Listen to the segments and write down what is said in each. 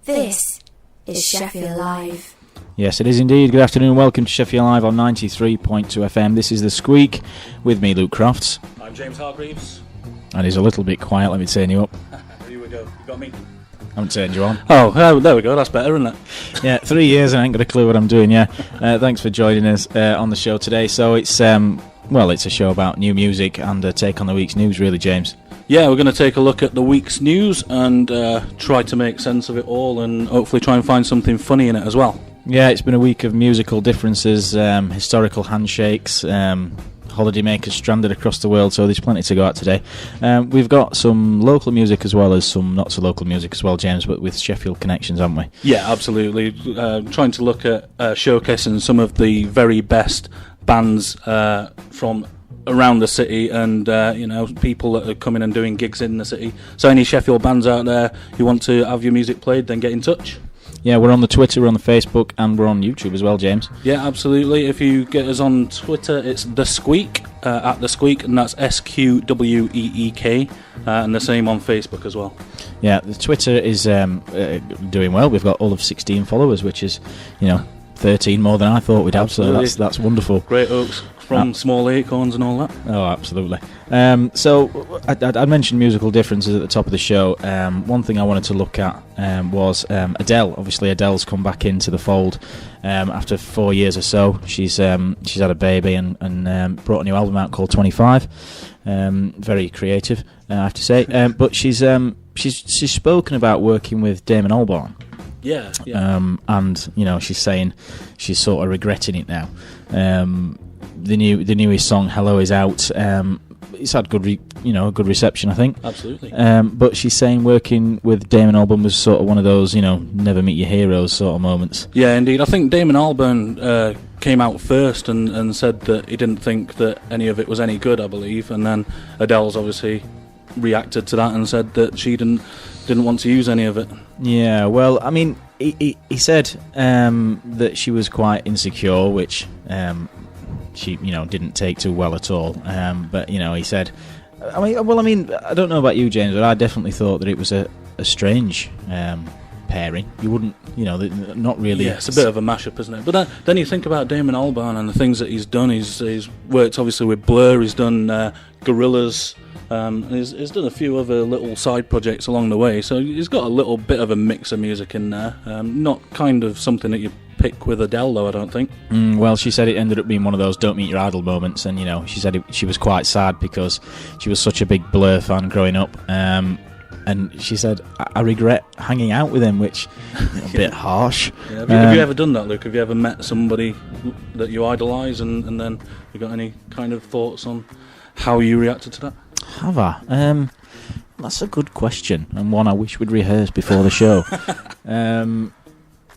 This is Sheffield Live. Yes, it is indeed. Good afternoon. Welcome to Sheffield Live on 93.2 FM. This is the Sqweek with me, Luke Crofts. I'm James Hargreaves. And he's a little bit quiet. Let me turn you up. Here we go. You got me? I haven't turned you on. Oh, there we go. That's better, isn't it? Yeah, 3 years and I ain't got a clue what I'm doing. Yeah. Thanks for joining us on the show today. So it's it's a show about new music and a take on the week's news, really, James. Yeah, we're going to take a look at the week's news and try to make sense of it all and hopefully try and find something funny in it as well. Yeah, it's been a week of musical differences, historical handshakes, holidaymakers stranded across the world, so there's plenty to go at today. We've got some local music as well as some not so local music as well, James, but with Sheffield connections, haven't we? Yeah, absolutely. Trying to look at showcasing some of the very best bands from around the city and people that are coming and doing gigs in the city. So any Sheffield bands out there who want to have your music played, then get in touch. Yeah, we're on the Twitter, we're on the Facebook, and we're on YouTube as well, James. Yeah, absolutely. If you get us on Twitter, it's the Sqweek, at the Sqweek, and that's SQWEEK, and the same on Facebook as well. Yeah, the Twitter is doing well. We've got all of 16 followers, which is, 13 more than I thought we'd have, so that's wonderful. Great oaks from small acorns and all that. Oh, absolutely. So I mentioned musical differences at the top of the show. One thing I wanted to look at was Adele. Obviously, Adele's come back into the fold after 4 years or so. She's had a baby and brought a new album out called 25. Very creative, I have to say. But she's spoken about working with Damon Albarn. Yeah. And she's saying she's sort of regretting it now. The newest song "Hello" is out. It's had good reception, I think. Absolutely. But she's saying working with Damon Albarn was sort of one of those, never meet your heroes sort of moments. Yeah, indeed. I think Damon Albarn came out first and said that he didn't think that any of it was any good, I believe, and then Adele's obviously reacted to that and said that she didn't want to use any of it. Yeah, well, I mean, he said that she was quite insecure, which she didn't take too well at all. But he said, I don't know about you, James, but I definitely thought that it was a strange pairing. You wouldn't, not really. Yeah, it's a bit of a mashup, isn't it? But then you think about Damon Albarn and the things that he's done. He's worked obviously with Blur. He's done Gorillaz. He's done a few other little side projects along the way, so he's got a little bit of a mix of music in there. Not kind of something that you pick with Adele, though, I don't think. Well, she said it ended up being one of those don't meet your idol moments, and she said she was quite sad because she was such a big Blur fan growing up. And she said, I regret hanging out with him, which is a bit harsh. Yeah, have you ever done that, Luke? Have you ever met somebody that you idolise and then you got any kind of thoughts on how you reacted to that? Have I? That's a good question, and one I wish we'd rehearsed before the show.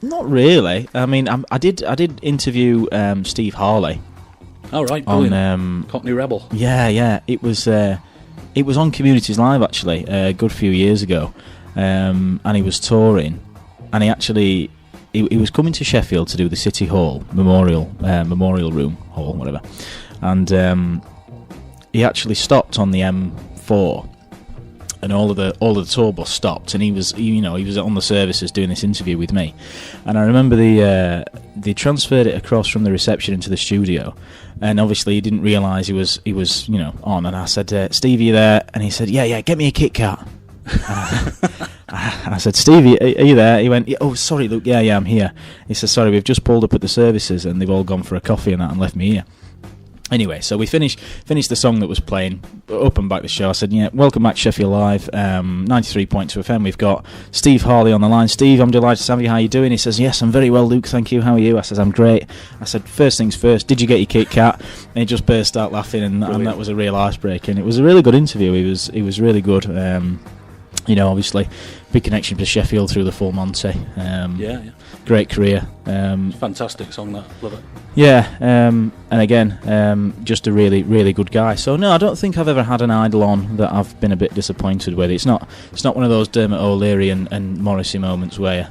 Not really. I mean, I did interview Steve Harley. Oh, right, on Cockney Rebel. Yeah. It was on Communities Live actually a good few years ago, and he was touring, and he was coming to Sheffield to do the City Hall Memorial Room Hall, whatever, and he actually stopped on the M4, and all of the tour bus stopped, and he was on the services doing this interview with me, and I remember they transferred it across from the reception into the studio, and obviously he didn't realise he was on, and I said, Steve, are you there? And he said, yeah, get me a Kit Kat. I said, Stevie, are you there? He went, oh, sorry, Luke, yeah, I'm here. He said, sorry, we've just pulled up at the services and they've all gone for a coffee and that and left me here. Anyway, so we finished the song that was playing, up and back the show. I said, yeah, welcome back to Sheffield Live, 93.2 FM. We've got Steve Harley on the line. Steve, I'm delighted to have you. How are you doing? He says, yes, I'm very well, Luke, thank you. How are you? I says, I'm great. I said, first things first, did you get your Kit Kat? And he just burst out laughing, and that was a real icebreaker. And it was a really good interview. He was really good. Obviously, big connection to Sheffield through the Full Monty. Yeah. Great career. Fantastic song, that. Love it. Yeah, and again, just a really, really good guy. So no, I don't think I've ever had an idol on that I've been a bit disappointed with. It's not one of those Dermot O'Leary and Morrissey moments where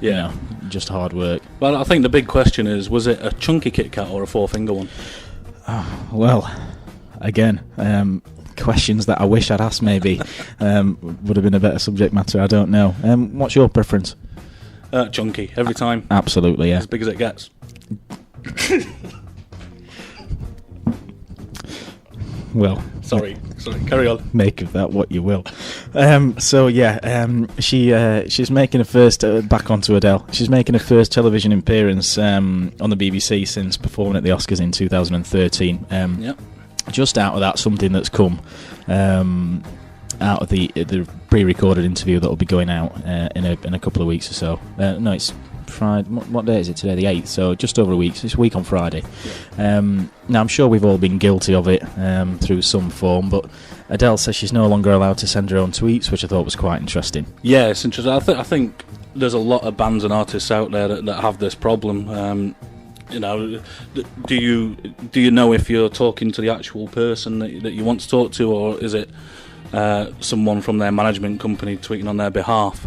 just hard work. Well, I think the big question is, was it a chunky Kit Kat or a four-finger one? Oh, well, again, questions that I wish I'd asked maybe would have been a better subject matter. I don't know. What's your preference? Chunky, every time. Absolutely, yeah. As big as it gets. Well, sorry, carry on. Make of that what you will. She's making her first back onto Adele. She's making her first television appearance on the BBC since performing at the Oscars in 2013. Yep. Just out of that, something that's come out of the pre-recorded interview that will be going out in a couple of weeks or so. No, it's Friday. What day is it today? The 8th. So just over a week. So it's a week on Friday. Now I'm sure we've all been guilty of it through some form, but Adele says she's no longer allowed to send her own tweets, which I thought was quite interesting. Yeah, it's interesting. I think there's a lot of bands and artists out there that have this problem. You know, do you know if you're talking to the actual person that you want to talk to, or is it someone from their management company tweeting on their behalf?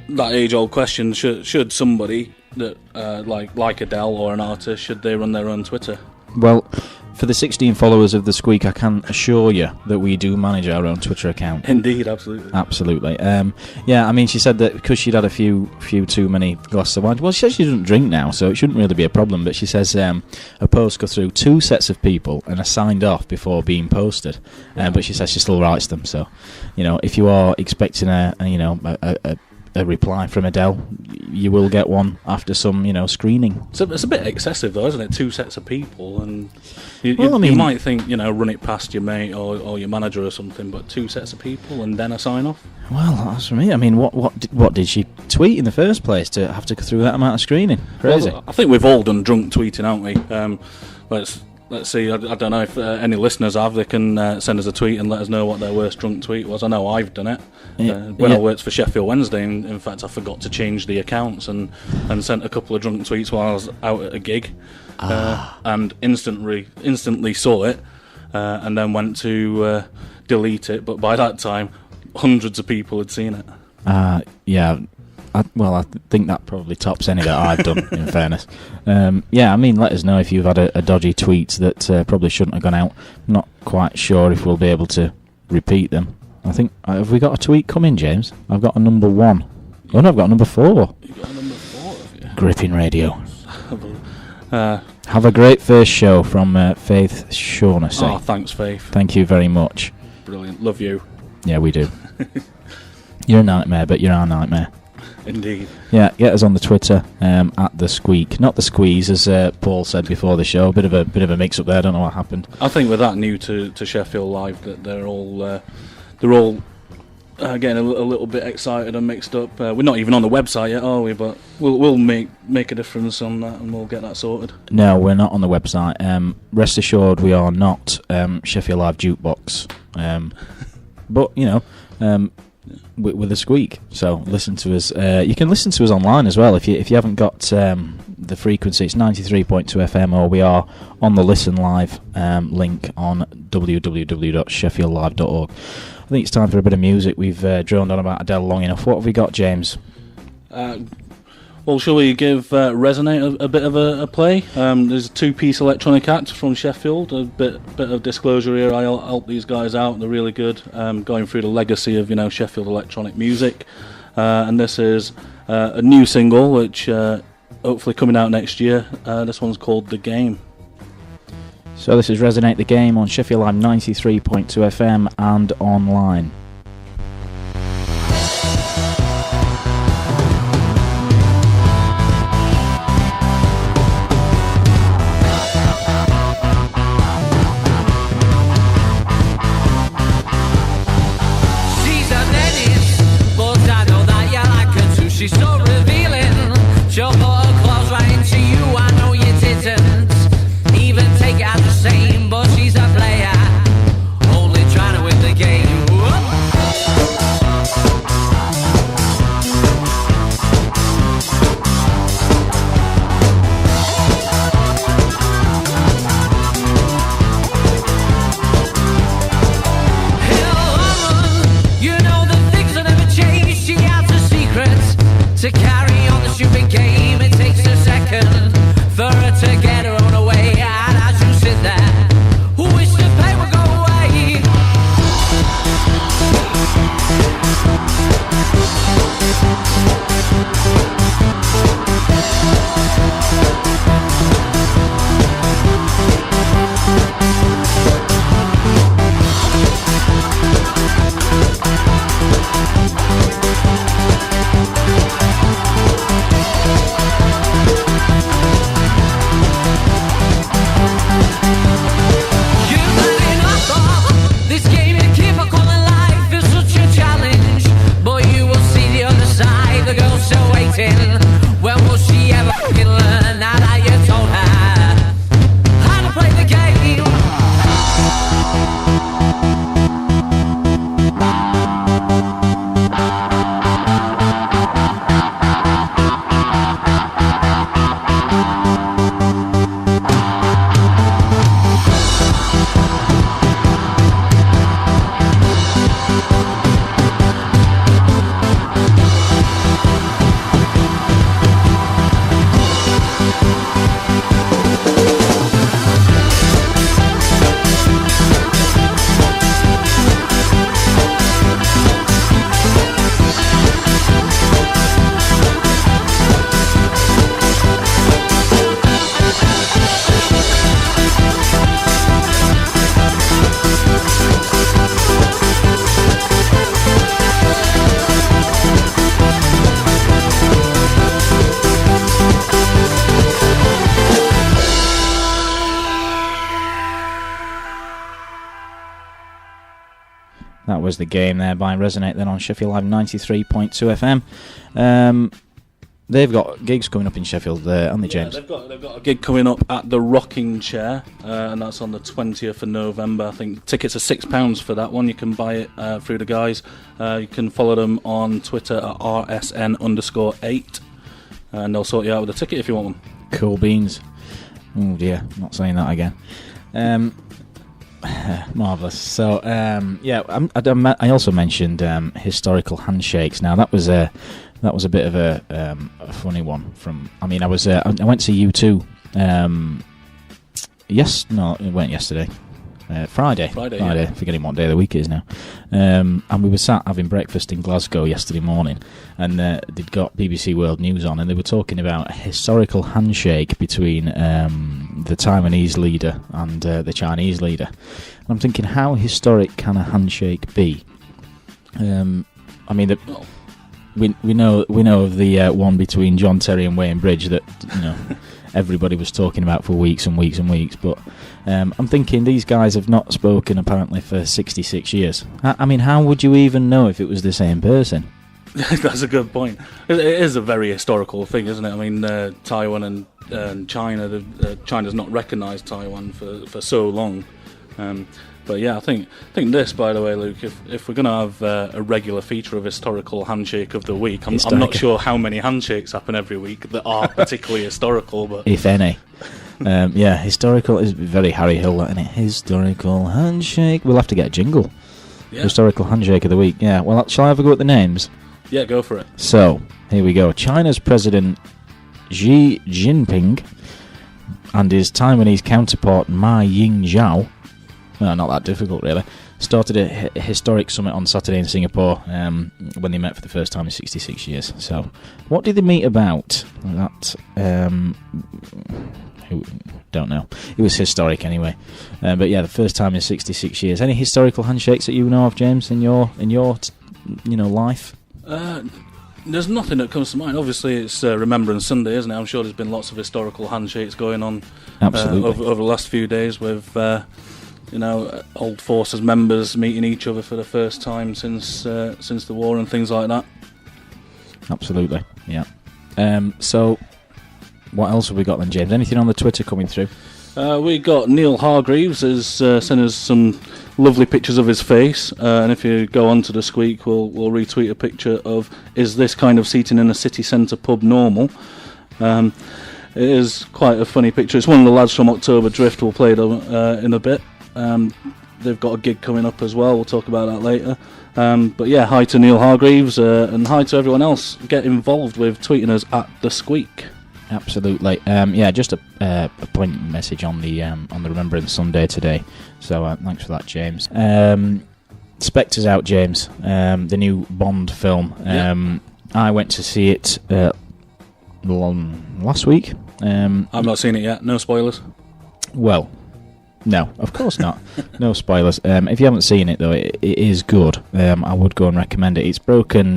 That age-old question: should somebody that like Adele or an artist, should they run their own Twitter? Well, for the 16 followers of the Sqweek, I can assure you that we do manage our own Twitter account. Indeed, absolutely. Yeah, I mean, she said that because she'd had a few too many glasses of wine. Well, she says she doesn't drink now, so it shouldn't really be a problem. But she says a post go through 2 sets of people and are signed off before being posted. But she says she still writes them. So, you know, if you are expecting a reply from Adele, you will get one after some, screening. So it's a bit excessive, though, isn't it? 2 sets of people, and you might think, run it past your mate or your manager or something, but 2 sets of people and then a sign off. Well, that's for me. I mean, what did she tweet in the first place to have to go through that amount of screening? Crazy. Well, I think we've all done drunk tweeting, haven't we? Let's see. I don't know if any listeners have. They can send us a tweet and let us know what their worst drunk tweet was. I know I've done it when I worked for Sheffield Wednesday. In fact, I forgot to change the accounts and sent a couple of drunk tweets while I was out at a gig, and instantly saw it, and then went to delete it. But by that time, hundreds of people had seen it. Yeah. I think that probably tops any that I've done, in fairness. I mean, let us know if you've had a dodgy tweet that probably shouldn't have gone out. I'm not quite sure if we'll be able to repeat them. I think, have we got a tweet coming, James? I've got a number 1. Oh no, I've got a number 4. You've got a number 4, have you? Gripping radio. Have a great first show from Faith Shaughnessy. Oh, thanks, Faith. Thank you very much. Brilliant. Love you. Yeah, we do. You're a nightmare, but you're our nightmare. Indeed. Yeah, get us on the Twitter at the Sqweek, not the Squeeze, as Paul said before the show. Bit of a mix-up there. I don't know what happened. I think with that new to Sheffield Live, that they're all getting a little bit excited and mixed up. We're not even on the website yet, are we? But we'll make a difference on that, and we'll get that sorted. No, we're not on the website. Rest assured, we are not Sheffield Live Jukebox. But with a Sqweek, so listen to us. You can listen to us online as well if you haven't got the frequency. It's 93.2 FM, or we are on the Listen Live link on www.sheffieldlive.org. I think it's time for a bit of music. We've droned on about Adele long enough. What have we got, James? Well, shall we give Resonate a bit of a play? There's a 2-piece electronic act from Sheffield. A bit of disclosure here. I help these guys out. They're really good. Going through the legacy of Sheffield electronic music, and this is a new single which hopefully coming out next year. This one's called The Game. So this is Resonate the Game on Sheffield Live 93.2 FM and online. She's so revealing. She'll put her claws right into you. I know you didn't even take it as the same, but she's a player, only trying to win the game. Whoop. waiting. When will she ever fucking learn now that you told her how to play the game? That was The Game there by Resonate, then on Sheffield Live 93.2 FM. They've got gigs coming up in Sheffield, haven't they, James? Yeah, they've got a gig coming up at the Rocking Chair, and that's on the 20th of November. I think tickets are £6 for that one. You can buy it through the guys. You can follow them on Twitter at rsn_8, and they'll sort you out with a ticket if you want one. Cool beans. Oh dear, not saying that again. Marvellous. So, I also mentioned historical handshakes. Now, that was a bit of a funny one. I went to U2. It went yesterday. Friday. Yeah. Forgetting what day of the week it is now. And we were sat having breakfast in Glasgow yesterday morning, and they'd got BBC World News on, and they were talking about a historical handshake between the Taiwanese leader and the Chinese leader. And I'm thinking, how historic can a handshake be? We know of the one between John Terry and Wayne Bridge that everybody was talking about for weeks and weeks and weeks. But I'm thinking these guys have not spoken apparently for 66 years. I mean, how would you even know if it was the same person? That's a good point. It is a very historical thing, isn't it? I mean, Taiwan and China, China's not recognised Taiwan for so long. But yeah, I think this, by the way, Luke, if we're going to have a regular feature of Historical Handshake of the Week, I'm not sure how many handshakes happen every week that are particularly historical, but if any. Historical is very Harry Hill, isn't it? Historical Handshake. We'll have to get a jingle. Yeah. Historical Handshake of the Week. Yeah. Well, shall I have a go at the names? Yeah, go for it. So, here we go. China's President Xi Jinping and his Taiwanese counterpart Ma Ying-jeou, well, not that difficult really, started a historic summit on Saturday in Singapore when they met for the first time in 66 years. So, what did they meet about? That, don't know. It was historic anyway. But yeah, the first time in 66 years. Any historical handshakes that you know of, James, in your life? There's nothing that comes to mind. Obviously, it's Remembrance Sunday, isn't it? I'm sure there's been lots of historical handshakes going on over the last few days with old forces members meeting each other for the first time since the war and things like that. Absolutely, yeah. So, what else have we got then, James? Anything on the Twitter coming through? We got Neil Hargreaves has sent us some lovely pictures of his face, and if you go on to the Sqweek, we'll retweet a picture of, is this kind of seating in a city centre pub normal? It is quite a funny picture. It's one of the lads from October Drift. We'll play them in a bit. They've got a gig coming up as well. We'll talk about that later. But yeah, hi to Neil Hargreaves, and hi to everyone else. Get involved with tweeting us at the Sqweek. Absolutely. Just a point message on the Remembrance Sunday today. So thanks for that, James. Spectre's out, James. The new Bond film. I went to see it last week. I've not seen it yet. No spoilers. Well, no, of course not. No spoilers. If you haven't seen it though, it is good. I would go and recommend it. It's broken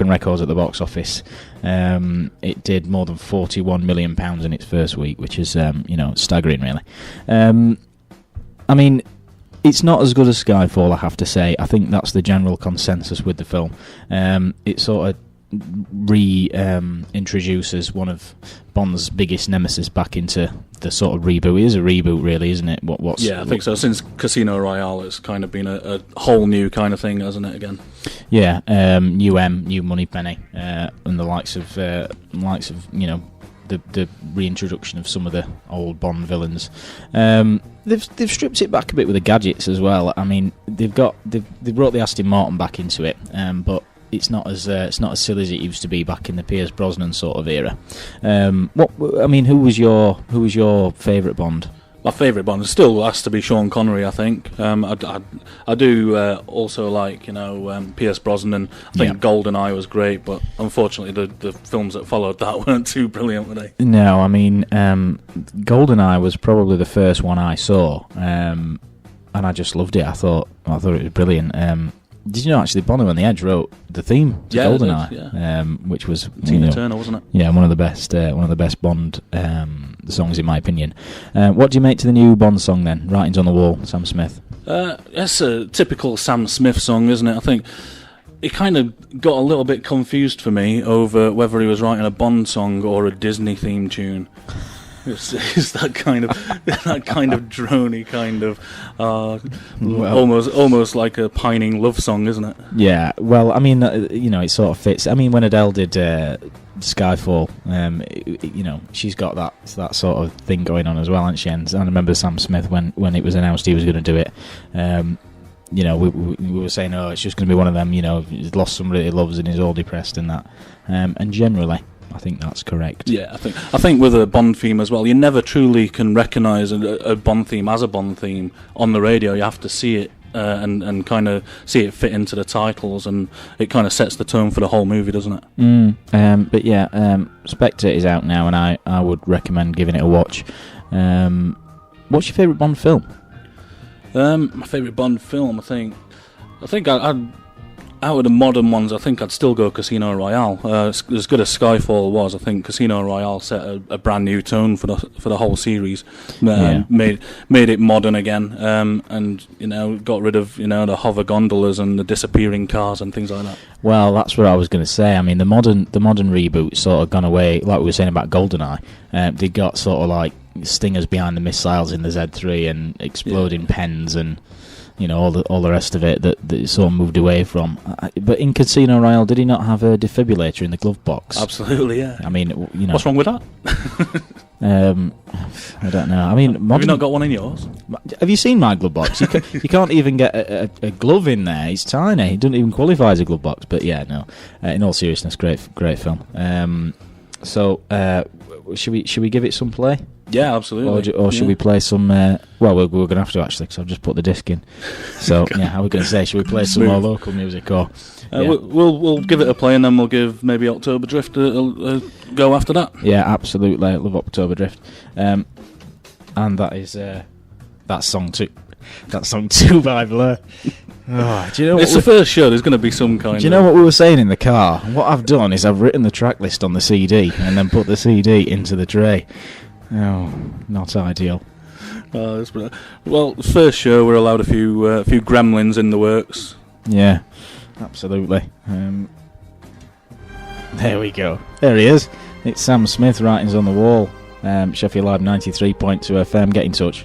records at the box office. It did more than £41 million in its first week, which is staggering, really. I mean, it's not as good as Skyfall, I have to say. I think that's the general consensus with the film. It sort of introduces one of Bond's biggest nemesis back into the sort of reboot. It is a reboot, really, isn't it? I think so. Since Casino Royale, it's kind of been a whole new kind of thing, hasn't it? Again. Yeah, new Moneypenny, and the likes of the reintroduction of some of the old Bond villains. They've stripped it back a bit with the gadgets as well. I mean, they've brought the Aston Martin back into it, but it's not as silly as it used to be back in the Pierce Brosnan sort of era. Who was your favourite Bond? My favourite Bond still has to be Sean Connery, I think. I do also like, Pierce Brosnan. I think GoldenEye was great, but unfortunately the films that followed that weren't too brilliant, were they? No, I mean, GoldenEye was probably the first one I saw, and I just loved it. I thought it was brilliant. Did you know actually Bono on the Edge wrote the theme to GoldenEye, which was Tina Turner, wasn't it? Yeah, one of the best Bond songs in my opinion. What do you make to the new Bond song then? Writings on the Wall, Sam Smith. It's a typical Sam Smith song, isn't it? I think it kind of got a little bit confused for me over whether he was writing a Bond song or a Disney theme tune. It's that kind of drony kind of almost like a pining love song, isn't it? Yeah. Well, I mean, it sort of fits. I mean, when Adele did Skyfall, she's got that sort of thing going on as well, hasn't she? And I remember Sam Smith when it was announced he was going to do it. We were saying, it's just going to be one of them. He's lost somebody he loves and he's all depressed and that. And generally, I think that's correct. Yeah, I think with a Bond theme as well, you never truly can recognise a Bond theme as a Bond theme on the radio. You have to see it and kind of see it fit into the titles, and it kind of sets the tone for the whole movie, doesn't it? But yeah, Spectre is out now, and I would recommend giving it a watch. What's your favourite Bond film? My favourite Bond film, I think I'd out of the modern ones, I think I'd still go Casino Royale. As good as Skyfall was, I think Casino Royale set a brand new tone for the whole series. Made it modern again, and got rid of the hover gondolas and the disappearing cars and things like that. Well, that's what I was going to say. I mean, the modern reboot sort of gone away, like we were saying about GoldenEye. They got sort of like stingers behind the missiles in the Z3 and exploding pens and all the rest of it that sort of moved away from. But in Casino Royale, did he not have a defibrillator in the glove box? Absolutely, yeah. I mean, what's wrong with that? I don't know. I mean, have you not got one in yours? Have you seen my glove box? You can't even get a glove in there. He's tiny. He doesn't even qualify as a glove box. But yeah, no. In all seriousness, great film. So should we give it some play? Yeah, absolutely. Or should we play some... we're going to have to, actually, because I've just put the disc in. So, how are we going to say? Should we play some more local music? Or We'll give it a play, and then we'll give maybe October Drift a go after that. Yeah, absolutely. I love October Drift. And that is... that song too by Blur. Oh, do you know it's the first show. There's going to be some kind. Do you know what we were saying in the car? What I've done is I've written the track list on the CD and then put the CD into the tray. Oh, not ideal. Well, first show we're allowed a few gremlins in the works. Yeah, absolutely. There we go. There he is. It's Sam Smith, Writings on the Wall. Sheffield Live 93.2 FM. Get in touch.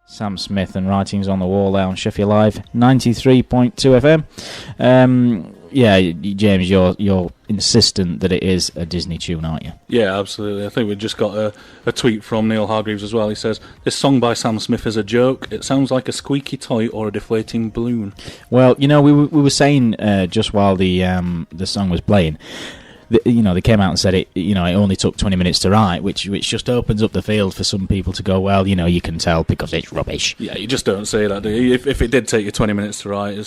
Sam Smith and Writings on the Wall there on Sheffield Live 93.2 FM. James, you're insistent that it is a Disney tune, aren't you? Yeah, absolutely. I think we just got a tweet from Neil Hargreaves as well. He says, "This song by Sam Smith is a joke. It sounds like a squeaky toy or a deflating balloon." Well, we were saying just while the song was playing, they came out and said it only took 20 minutes to write, which just opens up the field for some people to go, well, you can tell because it's rubbish. Yeah, you just don't say that, do you? If it did take you 20 minutes to write,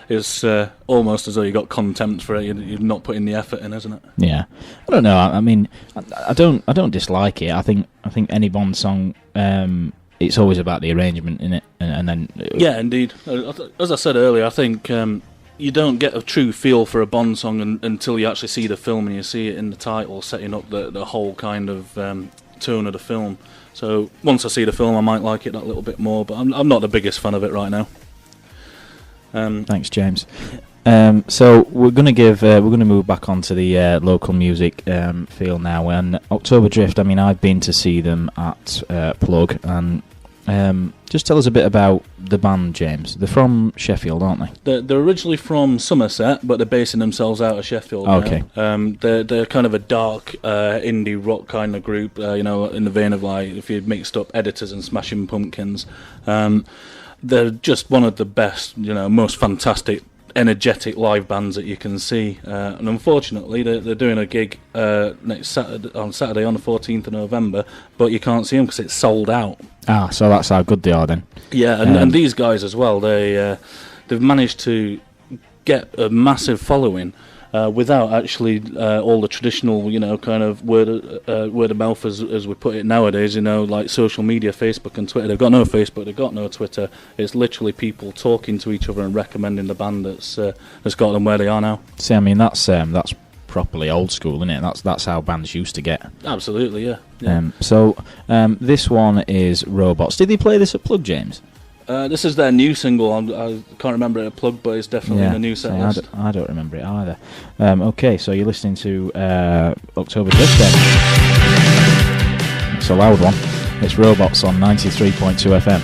it's almost as though you got contempt for it. You're not putting the effort in, isn't it? Yeah, I don't know. I mean, I don't dislike it. I think any Bond song, it's always about the arrangement in it, and then yeah, indeed. As I said earlier, I think. You don't get a true feel for a Bond song until you actually see the film and you see it in the title, setting up the whole kind of tone of the film. So once I see the film, I might like it that little bit more, but I'm not the biggest fan of it right now. Thanks, James. So we're going to move back onto the local music field now. And October Drift, I mean, I've been to see them at Plug, and just tell us a bit about the band, James. They're from Sheffield, aren't they? They're originally from Somerset, but they're basing themselves out of Sheffield now. Okay. They're kind of a dark indie rock kind of group, in the vein of like if you mixed up Editors and Smashing Pumpkins. They're just one of the best, most fantastic, energetic live bands that you can see, and unfortunately they're doing a gig next Saturday on the 14th of November, but you can't see them because it's sold out. So that's how good they are then. Yeah, and these guys as well, they've managed to get a massive following without actually all the traditional, kind of word of mouth as we put it nowadays, like social media, Facebook and Twitter. They've got no Facebook, they've got no Twitter. It's literally people talking to each other and recommending the band that's got them where they are now. See, I mean, that's properly old school, isn't it? That's how bands used to get. Absolutely, yeah. This one is Robots. Did they play this at Plug, James? This is their new single. I can't remember it at Plug, but it's definitely in the new set list. I don't remember it either. Okay, so you're listening to October Drift then. It's a loud one. It's Robots on 93.2 FM.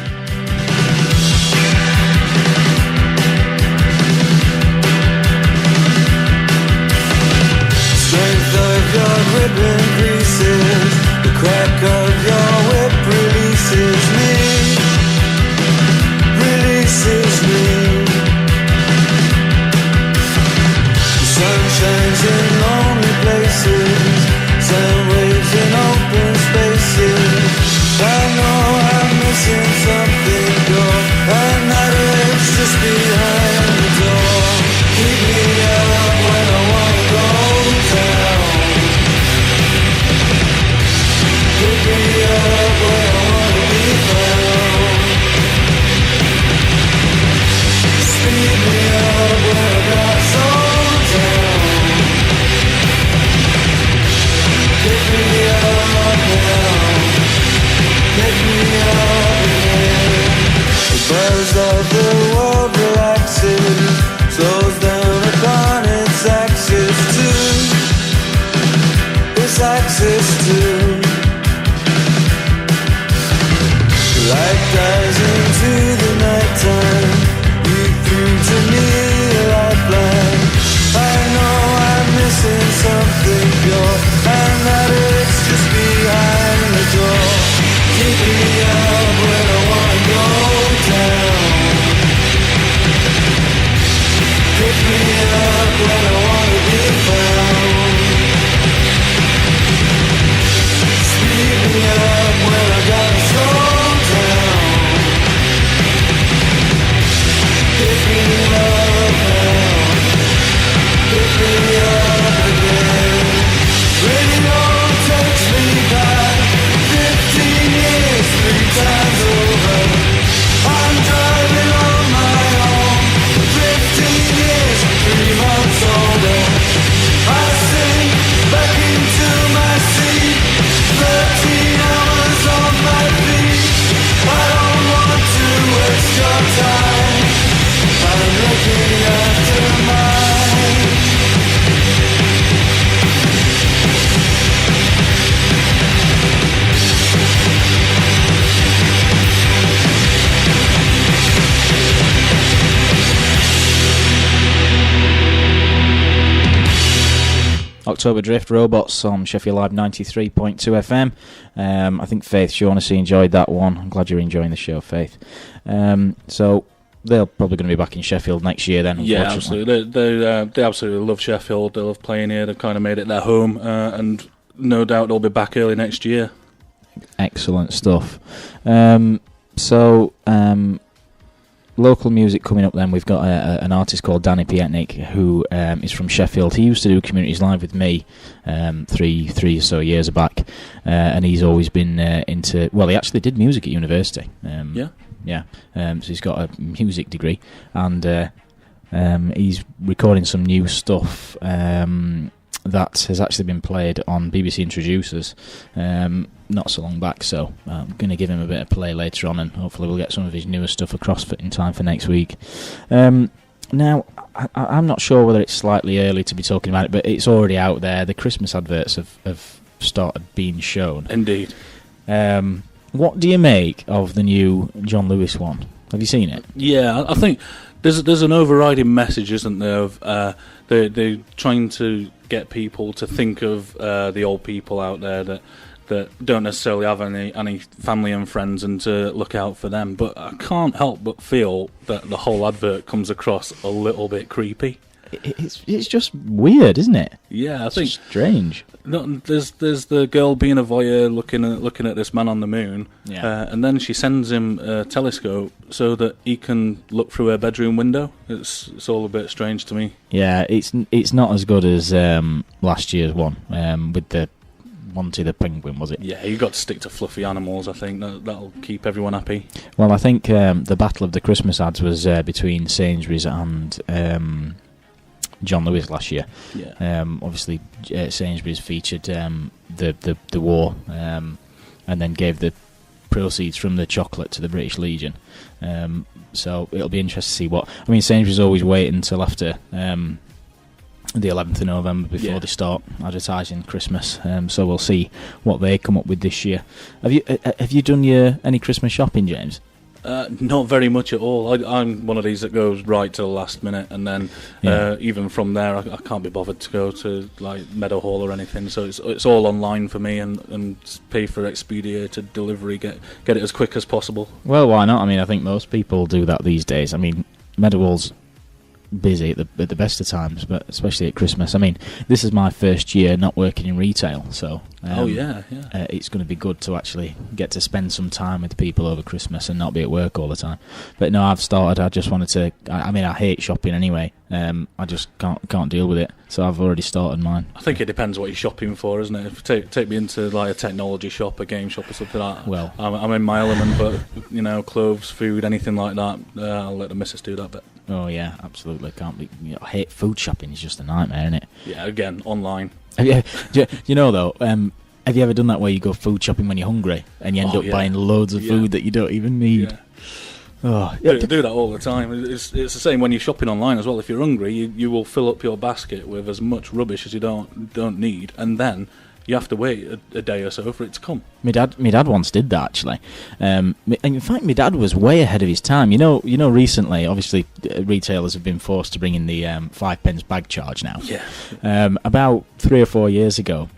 Strength of your whip increases, the crack of your whip releases me. The sun shines in lonely places, sound waves in open spaces. I know I'm missing something, girl, and that it's just behind the door. Keep me up when I wanna go down. Keep me up when I wanna be found. Speed me up when I got so down. Pick me up now. Pick me up again. The buzz of the world relaxes, slows down upon its axis too. Its axis too. The light dies into the nighttime. To me, a lifeline. I know I'm missing something pure, and that it's just behind the door. Keep me up when I wanna go down. Pick me up when I wanna be found. Speed me up when I gotta slow down. Pick me up now. Pick me up again. Radio takes me back 15 years, 3 times over. I'm driving on my own. 15 years, 3 months older. I sink back into my seat. 13 hours on my feet. I don't want to waste your time. I'm looking after mine. October Drift, Robots on Sheffield Live 93.2 FM. I think Faith Shaughnessy enjoyed that one. I'm glad you're enjoying the show, Faith. So they're probably going to be back in Sheffield next year then. Yeah, absolutely. They absolutely love Sheffield. They love playing here. They've kind of made it their home, and no doubt they'll be back early next year. Excellent stuff. Local music coming up then. We've got an artist called Danny PIETNIK who is from Sheffield. He used to do Communities Live with me three or so years back, and he's always been into... Well, he actually did music at university. Yeah. So he's got a music degree, and he's recording some new stuff that has actually been played on BBC Introducers not so long back, so I'm going to give him a bit of play later on, and hopefully we'll get some of his newer stuff across in time for next week. Now, I'm not sure whether it's slightly early to be talking about it, but it's already out there. The Christmas adverts have started being shown. Indeed. What do you make of the new John Lewis one? Have you seen it? Yeah, I think there's an overriding message, isn't there, of they're trying to get people to think of the old people out there that don't necessarily have any family and friends, and to look out for them. But I can't help but feel that the whole advert comes across a little bit creepy. It's just weird, isn't it? Yeah, I It's think strange. there's the girl being a voyeur looking at this man on the moon, and then she sends him a telescope so that he can look through her bedroom window. It's all a bit strange to me. Yeah, it's not as good as last year's one with the Monty the Penguin, was it? Yeah, you got to stick to fluffy animals. I think that'll keep everyone happy. Well, I think the Battle of the Christmas ads was between Sainsbury's and John Lewis last year. Yeah. Obviously, Sainsbury's featured the war, and then gave the proceeds from the chocolate to the British Legion. So it'll be interesting to see what. I mean, Sainsbury's always wait until after the 11th of November before they start advertising Christmas. So we'll see what they come up with this year. Have you done any Christmas shopping, James? Not very much at all. I'm one of these that goes right to the last minute, and then even from there, I can't be bothered to go to like Meadowhall or anything. So it's all online for me, and pay for expedited delivery, get it as quick as possible. Well, why not? I mean, I think most people do that these days. I mean, Meadowhall's busy at the best of times, but especially at Christmas. I mean, this is my first year not working in retail, so it's going to be good to actually get to spend some time with people over Christmas and not be at work all the time. But no, I've started. I just wanted to. I mean, I hate shopping anyway. I just can't deal with it, so I've already started mine. I think it depends what you're shopping for, isn't it? If you take me into like a technology shop, a game shop, or something like that, well, I'm in my element. But clothes, food, anything like that, I'll let the missus do that bit. Oh yeah, absolutely. Can't be. I hate food shopping. It's just a nightmare, isn't it? Yeah, again, online. You know though. Have you ever done that where you go food shopping when you're hungry and you end up buying loads of food that you don't even need? Yeah. Oh, do that all the time. It's the same when you're shopping online as well. If you're hungry, you will fill up your basket with as much rubbish as you don't need, and then you have to wait a day or so for it to come. My dad once did that actually. In fact, my dad was way ahead of his time. You know, recently, obviously, retailers have been forced to bring in the 5p bag charge now. Yeah. About 3 or 4 years ago,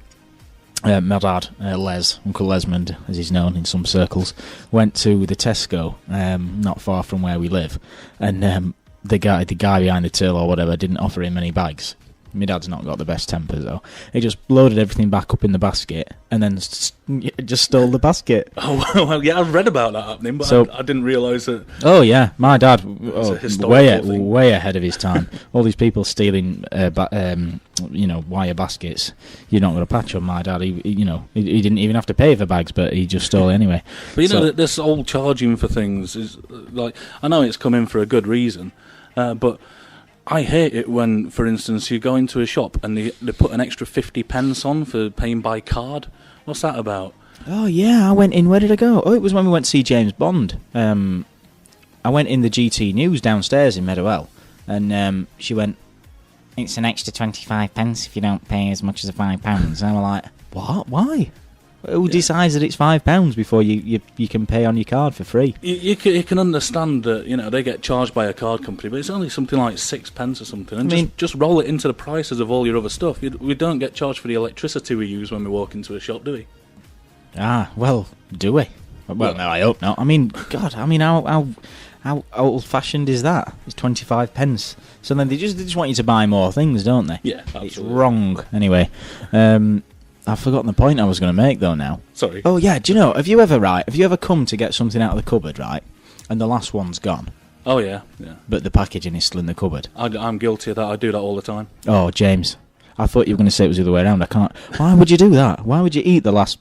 my dad, Uncle Lesmond, as he's known in some circles, went to the Tesco, not far from where we live, and the guy behind the till or whatever didn't offer him any bags. My dad's not got the best temper though. He just loaded everything back up in the basket and then just stole the basket. Oh well, yeah, I've read about that happening, but I didn't realise that. Oh yeah, my dad way ahead of his time. All these people stealing, wire baskets. You're not going to patch on my dad. He didn't even have to pay for bags, but he just stole it anyway. But this old charging for things is like, I know it's come in for a good reason, but I hate it when, for instance, you go into a shop and they put an extra 50p on for paying by card. What's that about? Oh yeah, I went in. Where did I go? Oh, it was when we went to see James Bond. I went in the GT News downstairs in Meadowhall, and she went, "It's an extra 25p if you don't pay as much as £5." And I was like, "What? Why? Who decides that it's £5 before you can pay on your card for free?" You can understand that they get charged by a card company, but it's only something like 6p or something, and just roll it into the prices of all your other stuff. We don't get charged for the electricity we use when we walk into a shop, do we? Ah, well, do we? Well, no, I hope not. I mean, God, how old-fashioned is that? It's 25p. So then they just want you to buy more things, don't they? Yeah, absolutely. It's wrong. Anyway, I've forgotten the point I was going to make, though, now. Sorry. Oh, yeah, do you know, have you ever come to get something out of the cupboard, right, and the last one's gone? Oh, yeah. But the packaging is still in the cupboard? I'm guilty of that. I do that all the time. Oh, James, I thought you were going to say it was the other way around. I can't. Why would you do that? Why would you eat the last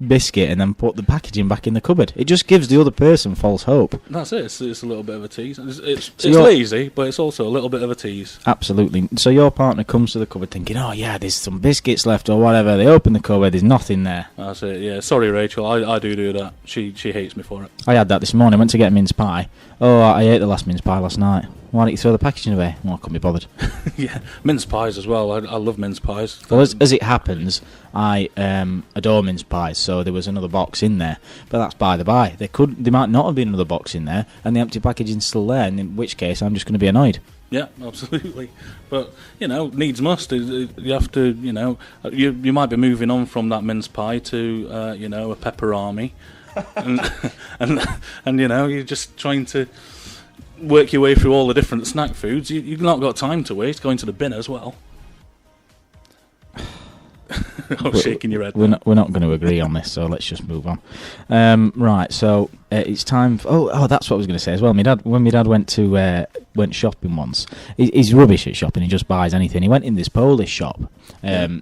biscuit and then put the packaging back in the cupboard? It just gives the other person false hope. That's it. It's a little bit of a tease. It's lazy, but it's also a little bit of a tease. Absolutely. So your partner comes to the cupboard thinking, oh yeah, there's some biscuits left or whatever. They open the cupboard, there's nothing there. That's it. Yeah. Sorry, Rachel. I do that. She hates me for it. I had that this morning. Went to get mince pie. Oh, I ate the last mince pie last night. Why don't you throw the packaging away? Well, I couldn't be bothered. Yeah, mince pies as well. I love mince pies. Well, as it happens, I adore mince pies, so there was another box in there. But that's by the by. There might not have been another box in there, and the empty packaging's still there, and in which case I'm just going to be annoyed. Yeah, absolutely. But, needs must. You have to, you might be moving on from that mince pie to, a pepperami. and you're just trying to work your way through all the different snack foods. You've not got time to waste, going to the bin as well. Shaking your head. We're not going to agree on this, so let's just move on. Right, so it's time. That's what I was going to say as well. When my dad went shopping once, he's rubbish at shopping. He just buys anything. He went in this Polish shop. The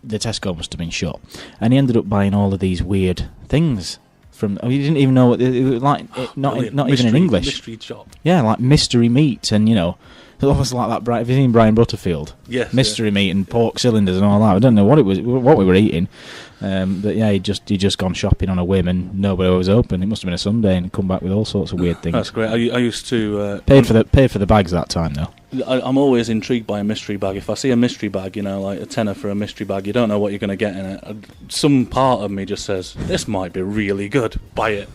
Tesco must have been shut, and he ended up buying all of these weird things. He didn't even know what it was like. Not even in English. Mystery shop. Yeah, like mystery meat, and almost like that. Have you seen Brian Butterfield? Yes. Mystery meat and pork cylinders and all that. I don't know what it was, what we were eating. But yeah, he'd just gone shopping on a whim, and nobody was open. It must have been a Sunday, and come back with all sorts of weird things. That's great. I used to paid for the bags that time though. I'm always intrigued by a mystery bag. If I see a mystery bag, like a tenner for a mystery bag, you don't know what you're going to get in it. Some part of me just says, this might be really good. Buy it.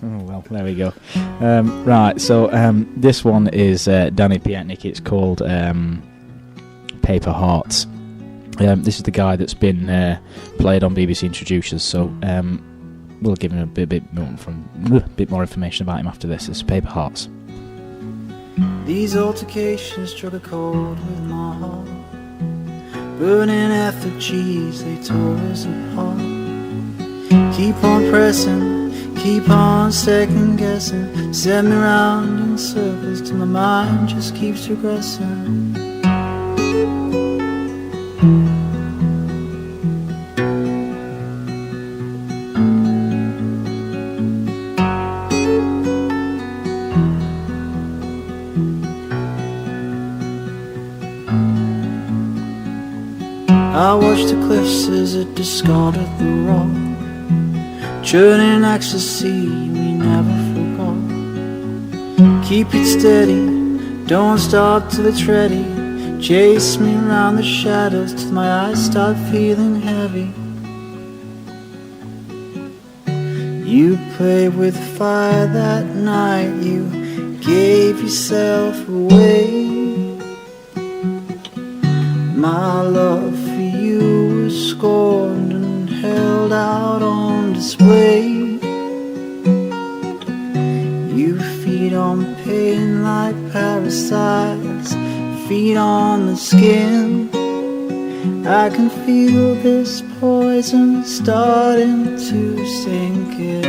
Oh, well, there we go. Right, so this one is Danny PIETNIK. It's called Paper Hearts. This is the guy that's been played on BBC Introducers, so we'll give him a bit more information about him after this. It's Paper Hearts. These altercations struck a chord with my heart. Burning effigies, they tore us apart. Keep on pressing, keep on second guessing. Send me round in circles till my mind just keeps regressing. I watched the cliffs as it discarded the rock. Churning ecstasy we never forgot. Keep it steady, don't stop till it's ready. Chase me around the shadows till my eyes start feeling heavy. You played with fire that night, you gave yourself away. My love for you was scorned and held out on display. You feed on pain like parasites, feed on the skin. I can feel this poison starting to sink in,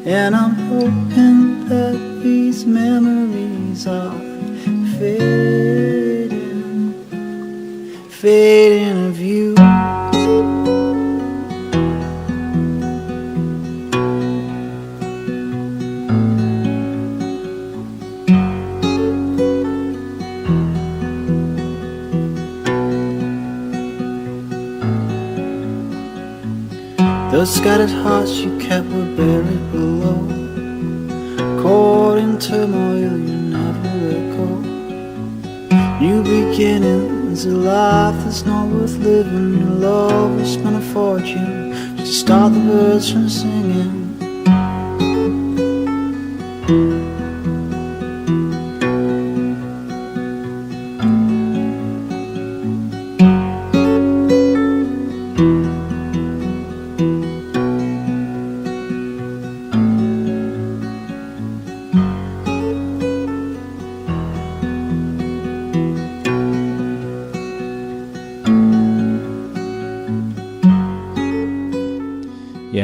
and I'm hoping that these memories are fading of you. Those scattered hearts you kept were buried below. Caught in turmoil you never let go. New beginnings, a life that's not worth living. Your love we spent a fortune to start the birds from singing.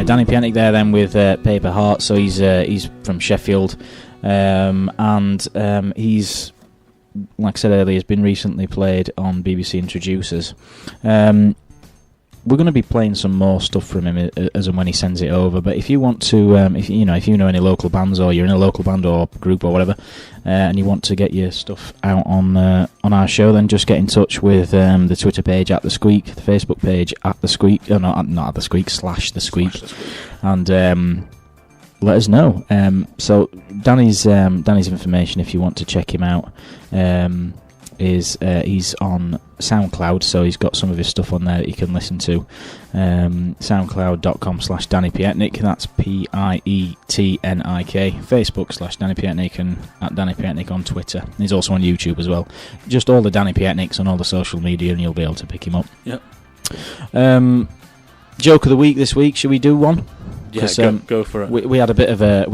Danny PIETNIK there then with Paper Heart. So he's from Sheffield, and he's, like I said earlier, has been recently played on BBC Introducers. We're going to be playing some more stuff from him as and when he sends it over. But if you want to, if you know any local bands, or you're in a local band or group or whatever, and you want to get your stuff out on our show, then just get in touch with the Twitter page at the Sqweek, the Facebook page at the Sqweek, not at the Sqweek / the Sqweek, and let us know. So Danny's information, if you want to check him out, is he's on SoundCloud, so he's got some of his stuff on there that you can listen to. SoundCloud.com/DannyPietnik, that's PIETNIK. Facebook/DannyPietnik, and at Danny Pietnik on Twitter. And he's also on YouTube as well. Just all the Danny Pietniks on all the social media, and you'll be able to pick him up. Yep. Joke of the week this week. Should we do one? Yeah, go for it. We had a bit of a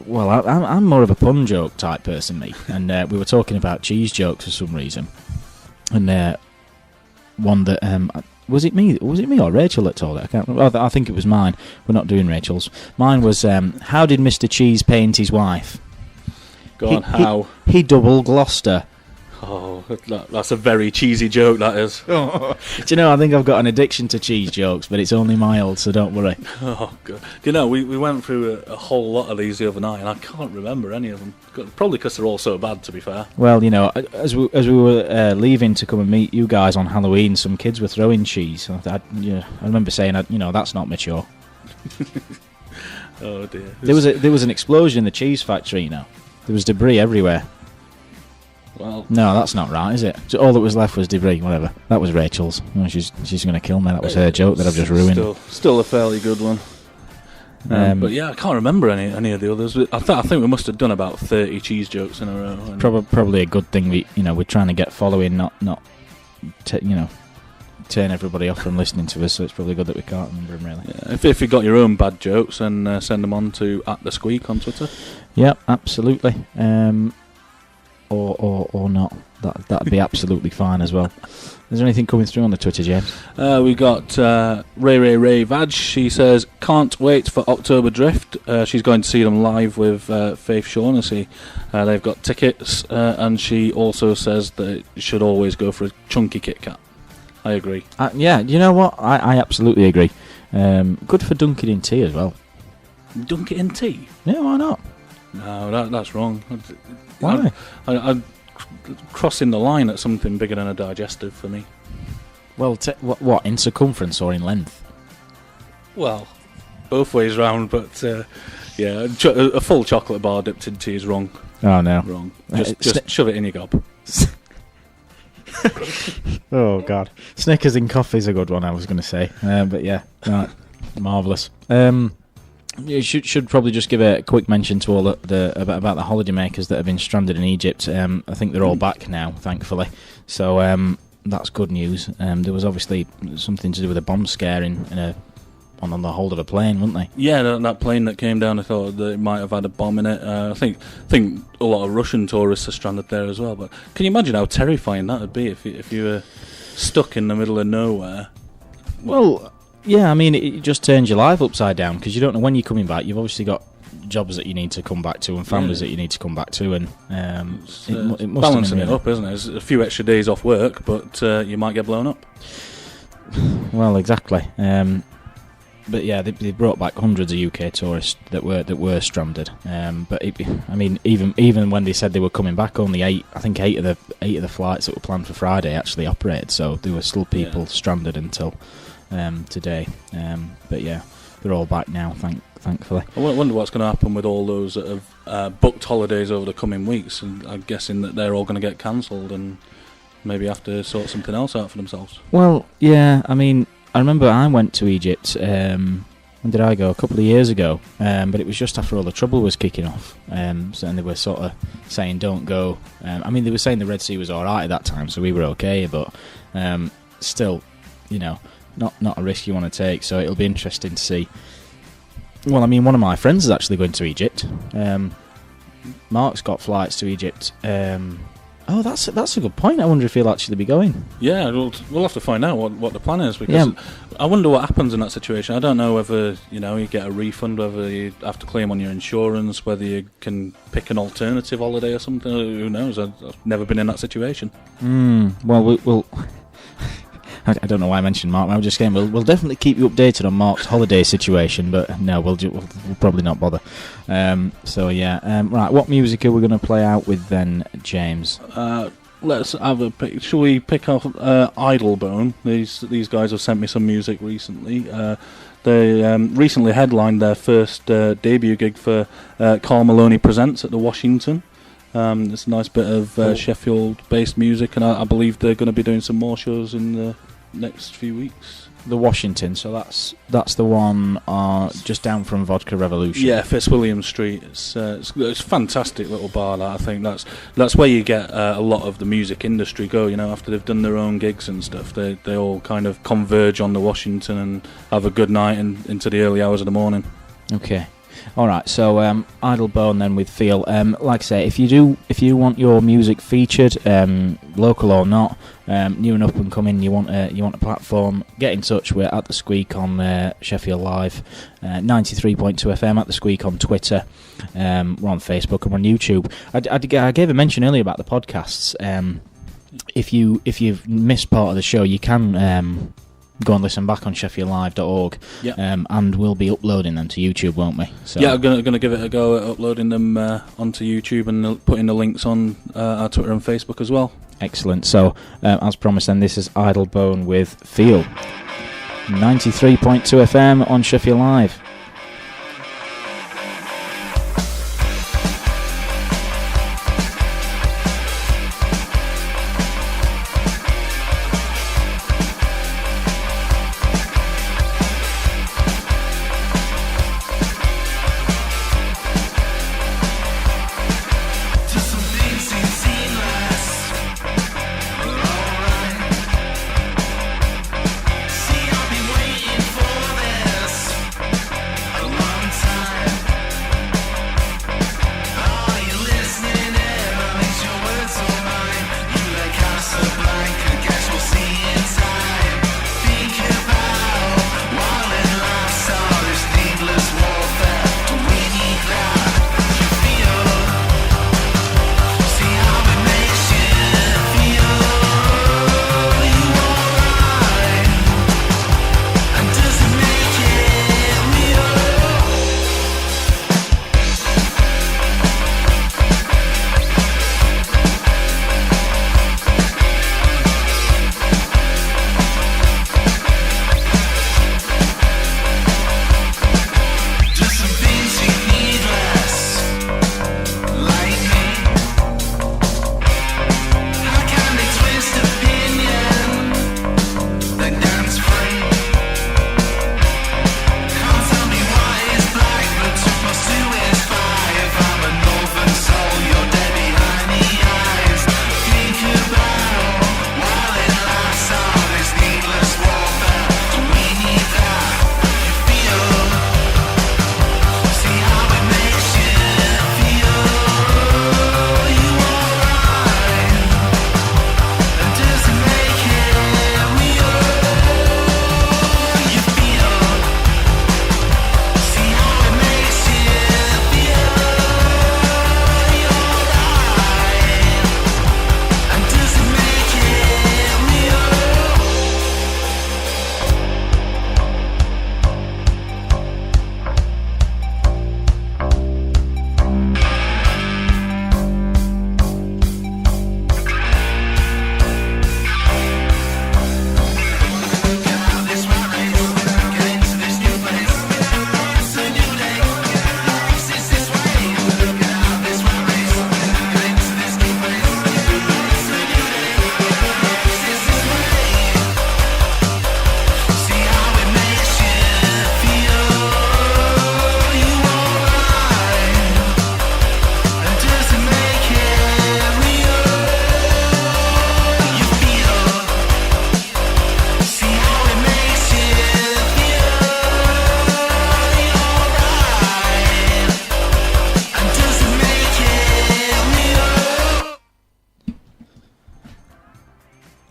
well, I'm more of a pun joke type person, me, and we were talking about cheese jokes for some reason, and one that was it me or Rachel that told it? I can't remember. I think it was mine. We're not doing Rachel's. Mine was how did Mr. Cheese paint his wife? Go on, how? He double Gloucester. Oh, that's a very cheesy joke, that is. Do you know, I think I've got an addiction to cheese jokes, but it's only mild, so don't worry. Oh, God. Do you know, we went through a whole lot of these the other night, and I can't remember any of them. Probably because they're all so bad, to be fair. Well, you know, as we were leaving to come and meet you guys on Halloween, some kids were throwing cheese. I remember saying, that's not mature. Oh, dear. There was an explosion in the cheese factory, you know. There was debris everywhere. Well, no, that's not right, is it? So all that was left was debris, whatever. That was Rachel's. Oh, she's going to kill me. That was her joke that I've just ruined. Still a fairly good one. But yeah, I can't remember any of the others. I think we must have done about 30 cheese jokes in a row. Probably a good thing. We're trying to get following, not turn everybody off from listening to us. So it's probably good that we can't remember them really. Yeah, if you've got your own bad jokes, then send them on to @Sqweek on Twitter. Yep, absolutely. Or not. That'd be absolutely fine as well. Is there anything coming through on the Twitter, James? We got Ray Vaj. She says, can't wait for October Drift. She's going to see them live with Faith Shaughnessy. They've got tickets, and she also says that you should always go for a chunky Kit Kat. I agree. Yeah, you know what? I absolutely agree. Good for dunking in tea as well. Dunk it in tea? Yeah, why not? No, that's wrong. Why? I'm crossing the line at something bigger than a digestive for me. Well, what, in circumference or in length? Well, both ways round, but yeah, a full chocolate bar dipped in tea is wrong. Oh, no. Wrong. Just shove it in your gob. Oh, God. Snickers in coffee is a good one, I was going to say. But yeah, right. Marvellous. You should probably just give a quick mention to all about the holidaymakers that have been stranded in Egypt. I think they're all back now, thankfully. So that's good news. There was obviously something to do with a bomb scare on the hold of a plane, wasn't they? Yeah, that plane that came down, I thought that it might have had a bomb in it. I think a lot of Russian tourists are stranded there as well. But can you imagine how terrifying that would be if you were stuck in the middle of nowhere? Well, yeah, I mean, it just turns your life upside down because you don't know when you're coming back. You've obviously got jobs that you need to come back to and families that you need to come back to, and it must balancing it up, isn't it? It's a few extra days off work, but you might get blown up. Well, exactly. But yeah, they brought back hundreds of UK tourists that were stranded. But even when they said they were coming back, only eight of the flights that were planned for Friday actually operated. So there were still people stranded until today. But yeah, they're all back now, thankfully. I wonder what's going to happen with all those that have booked holidays over the coming weeks, and I'm guessing that they're all going to get cancelled and maybe have to sort something else out for themselves. Well, yeah, I mean, I remember I went to Egypt, when did I go? A couple of years ago, but it was just after all the trouble was kicking off, and they were sort of saying don't go. I mean, they were saying the Red Sea was alright at that time, so we were okay, but still, you know, not a risk you want to take, so it'll be interesting to see. Well, I mean, one of my friends is actually going to Egypt. Mark's got flights to Egypt. Oh, that's a good point. I wonder if he'll actually be going. Yeah, we'll have to find out what the plan is, because I wonder what happens in that situation. I don't know whether you get a refund, whether you have to claim on your insurance, whether you can pick an alternative holiday or something. Who knows? I've never been in that situation. Well, we'll I don't know why I mentioned Mark. I was just saying we'll definitely keep you updated on Mark's holiday situation, but no, we'll probably not bother. So yeah, right. What music are we going to play out with then, James? let's have a pick. Shall we pick off IDLEBONE? These guys have sent me some music recently. They recently headlined their first debut gig for Carl Maloney Presents at the Washington. It's a nice bit of Sheffield-based music, and I believe they're going to be doing some more shows in the next few weeks. The Washington, so that's the one just down from Vodka Revolution. Yeah, Fitzwilliam Street. It's a fantastic little bar. That I think that's where you get a lot of the music industry go. You know, after they've done their own gigs and stuff, they all kind of converge on the Washington and have a good night into the early hours of the morning. Okay. All right, so IDLEBONE then with Feel. Like I say, if you want your music featured, local or not, new and up and coming, you want a platform, get in touch. We're at the Sqweek on Sheffield Live, 93.2 FM at the Sqweek on Twitter. We're on Facebook and we're on YouTube. I gave a mention earlier about the podcasts. If you've missed part of the show, you can go and listen back on sheffieldlive.org, and we'll be uploading them to YouTube, won't we? So yeah, I'm going to give it a go at uploading them onto YouTube and putting the links on our Twitter and Facebook as well. Excellent. So, as promised then, this is IDLEBONE with Feel. 93.2 FM on Sheffield Live.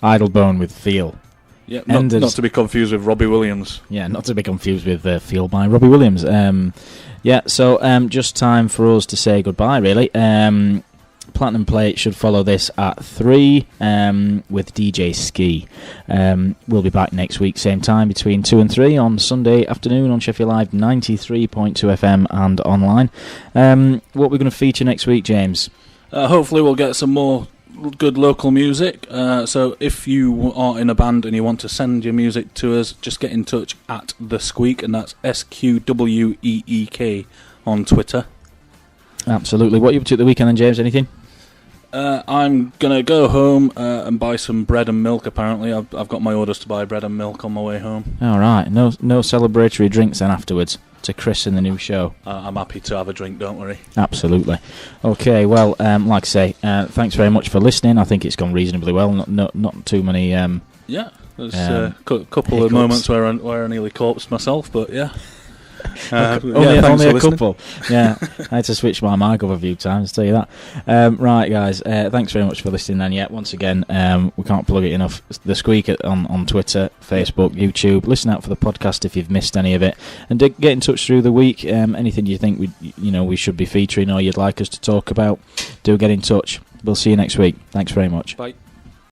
IDLEBONE with Feel. Yeah, not to be confused with Robbie Williams. Yeah, not to be confused with Feel by Robbie Williams. So just time for us to say goodbye, really. Platinum Plate should follow this at 3 with DJ Ski. We'll be back next week, same time, between 2 and 3 on Sunday afternoon on Sheffield Live, 93.2 FM and online. What we're going to feature next week, James? Hopefully we'll get some more good local music. So if you are in a band and you want to send your music to us, just get in touch at the Sqweek, and that's SQWEEK on Twitter. Absolutely. What are you up to at the weekend then, James? Anything? I'm gonna go home and buy some bread and milk. Apparently, I've got my orders to buy bread and milk on my way home. All right. No celebratory drinks then afterwards to christen the new show. I'm happy to have a drink. Don't worry. Absolutely. Okay. Well, like I say, thanks very much for listening. I think it's gone reasonably well. Not too many. Yeah. There's a couple of moments where I nearly corpsed myself, but yeah. Only a couple. Yeah, I had to switch my mic up a few times, tell you that. Right, guys, thanks very much for listening then. Yeah, once again, we can't plug it enough. The Sqweek on Twitter, Facebook, YouTube. Listen out for the podcast if you've missed any of it, and get in touch through the week. Anything you think we should be featuring or you'd like us to talk about, do get in touch. We'll see you next week. Thanks very much. Bye.